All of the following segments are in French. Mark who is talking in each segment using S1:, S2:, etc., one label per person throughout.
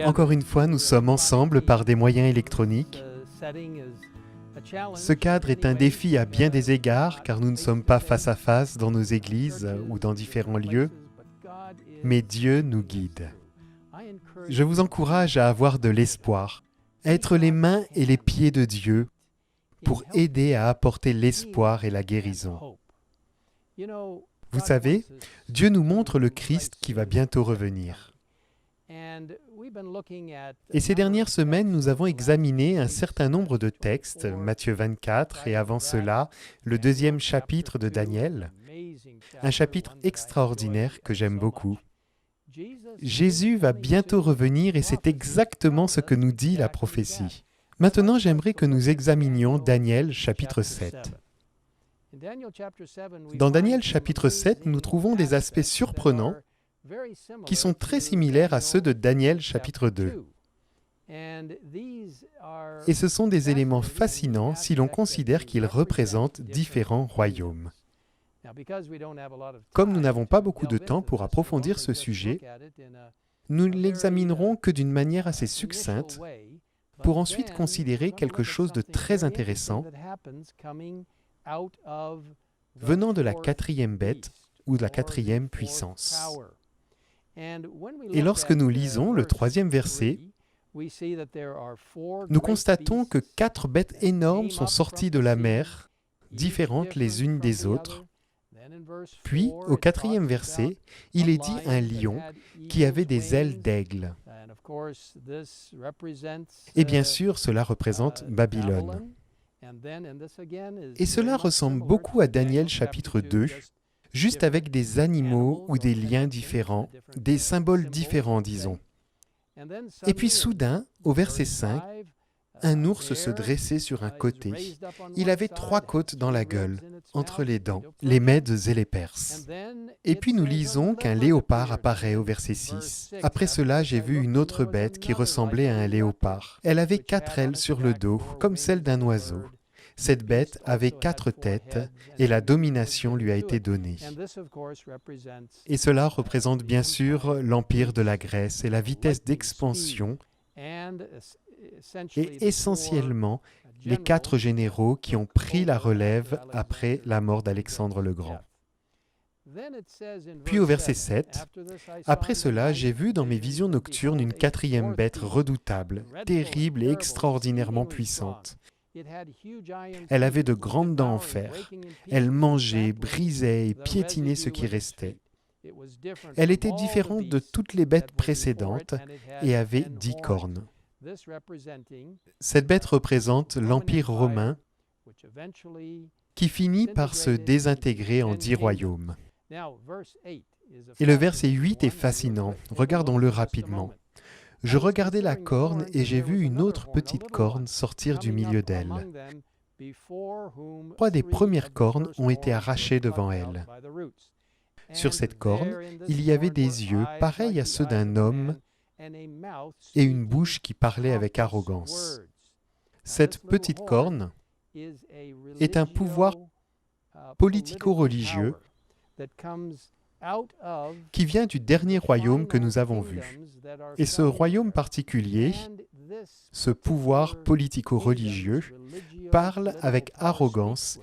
S1: Encore une fois, nous sommes ensemble par des moyens électroniques. Ce cadre est un défi à bien des égards, car nous ne sommes pas face à face dans nos églises ou dans différents lieux, mais Dieu nous guide. Je vous encourage à avoir de l'espoir, à être les mains et les pieds de Dieu pour aider à apporter l'espoir et la guérison. Vous savez, Dieu nous montre le Christ qui va bientôt revenir. Et ces dernières semaines, nous avons examiné un certain nombre de textes, Matthieu 24 et avant cela, le 2e chapitre de Daniel, un chapitre extraordinaire que j'aime beaucoup. Jésus va bientôt revenir et c'est exactement ce que nous dit la prophétie. Maintenant, j'aimerais que nous examinions Daniel chapitre 7. Dans Daniel chapitre 7, nous trouvons des aspects surprenants qui sont très similaires à ceux de Daniel chapitre 2. Et ce sont des éléments fascinants si l'on considère qu'ils représentent différents royaumes. Comme nous n'avons pas beaucoup de temps pour approfondir ce sujet, nous ne l'examinerons que d'une manière assez succincte pour ensuite considérer quelque chose de très intéressant venant de la 4e bête ou de la 4e puissance. Et lorsque nous lisons le 3e verset, nous constatons que 4 bêtes énormes sont sorties de la mer, différentes les unes des autres. Puis, au 4e verset, il est dit un lion qui avait des ailes d'aigle. Et bien sûr, cela représente Babylone. Et cela ressemble beaucoup à Daniel chapitre 2, juste avec des animaux ou des liens différents, des symboles différents, disons. Et puis soudain, au verset 5, un ours se dressait sur un côté. Il avait 3 côtes dans la gueule, entre les dents, les Mèdes et les Perses. Et puis nous lisons qu'un léopard apparaît au verset 6. Après cela, j'ai vu une autre bête qui ressemblait à un léopard. Elle avait 4 ailes sur le dos, comme celle d'un oiseau. Cette bête avait 4 têtes et la domination lui a été donnée. Et cela représente bien sûr l'empire de la Grèce et la vitesse d'expansion et essentiellement les 4 généraux qui ont pris la relève après la mort d'Alexandre le Grand. Puis au verset 7, « Après cela, j'ai vu dans mes visions nocturnes une 4e bête redoutable, terrible et extraordinairement puissante. Elle avait de grandes dents en fer. Elle mangeait, brisait et piétinait ce qui restait. Elle était différente de toutes les bêtes précédentes et avait 10 cornes. » Cette bête représente l'Empire romain qui finit par se désintégrer en 10 royaumes. Et le verset 8 est fascinant. Regardons-le rapidement. Je regardais la corne et j'ai vu une autre petite corne sortir du milieu d'elle. 3 des premières cornes ont été arrachées devant elle. Sur cette corne, il y avait des yeux pareils à ceux d'un homme et une bouche qui parlait avec arrogance. Cette petite corne est un pouvoir politico-religieux qui vient du dernier royaume que nous avons vu. Et ce royaume particulier, ce pouvoir politico-religieux, parle avec arrogance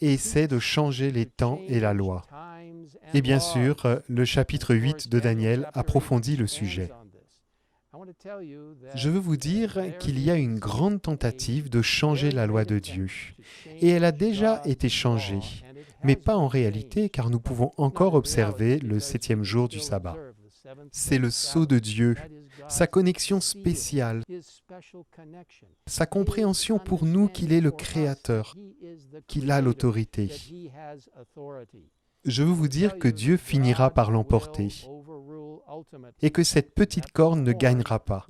S1: et essaie de changer les temps et la loi. Et bien sûr, le chapitre 8 de Daniel approfondit le sujet. Je veux vous dire qu'il y a une grande tentative de changer la loi de Dieu. Et elle a déjà été changée, mais pas en réalité, car nous pouvons encore observer le 7e jour du sabbat. C'est le sceau de Dieu, sa connexion spéciale, sa compréhension pour nous qu'il est le Créateur, qu'il a l'autorité. Je veux vous dire que Dieu finira par l'emporter et que cette petite corne ne gagnera pas,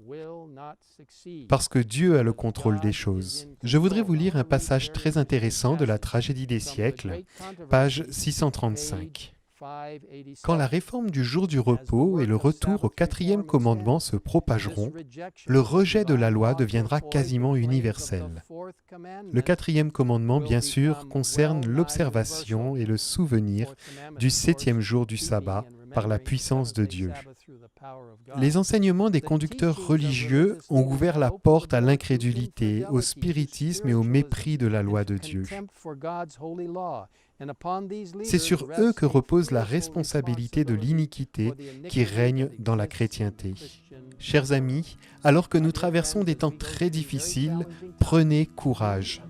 S1: parce que Dieu a le contrôle des choses. Je voudrais vous lire un passage très intéressant de la Tragédie des siècles, page 635. Quand la réforme du jour du repos et le retour au 4e commandement se propageront, le rejet de la loi deviendra quasiment universel. Le 4e commandement, bien sûr, concerne l'observation et le souvenir du 7e jour du sabbat par la puissance de Dieu. Les enseignements des conducteurs religieux ont ouvert la porte à l'incrédulité, au spiritisme et au mépris de la loi de Dieu. C'est sur eux que repose la responsabilité de l'iniquité qui règne dans la chrétienté. Chers amis, alors que nous traversons des temps très difficiles, prenez courage.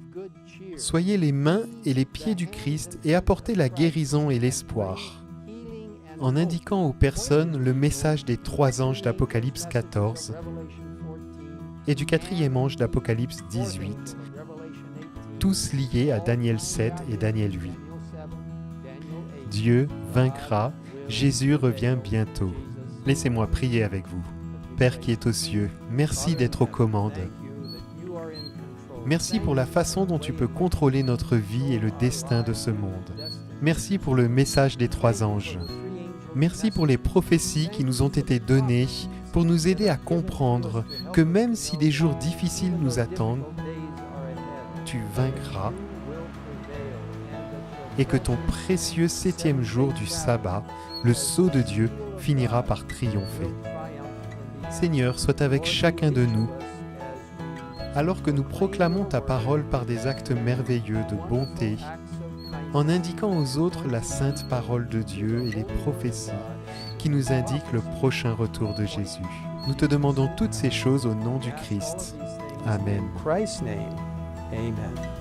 S1: Soyez les mains et les pieds du Christ et apportez la guérison et l'espoir. En indiquant aux personnes le message des 3 anges d'Apocalypse 14 et du 4e ange d'Apocalypse 18, tous liés à Daniel 7 et Daniel 8. Dieu vaincra, Jésus revient bientôt. Laissez-moi prier avec vous. Père qui est aux cieux, merci d'être aux commandes. Merci pour la façon dont tu peux contrôler notre vie et le destin de ce monde. Merci pour le message des 3 anges. Merci pour les prophéties qui nous ont été données pour nous aider à comprendre que même si des jours difficiles nous attendent, tu vaincras et que ton précieux 7e jour du sabbat, le sceau de Dieu, finira par triompher. Seigneur, sois avec chacun de nous, alors que nous proclamons ta parole par des actes merveilleux de bonté, en indiquant aux autres la sainte parole de Dieu et les prophéties qui nous indiquent le prochain retour de Jésus. Nous te demandons toutes ces choses au nom du Christ. Amen.
S2: In Christ's name, amen.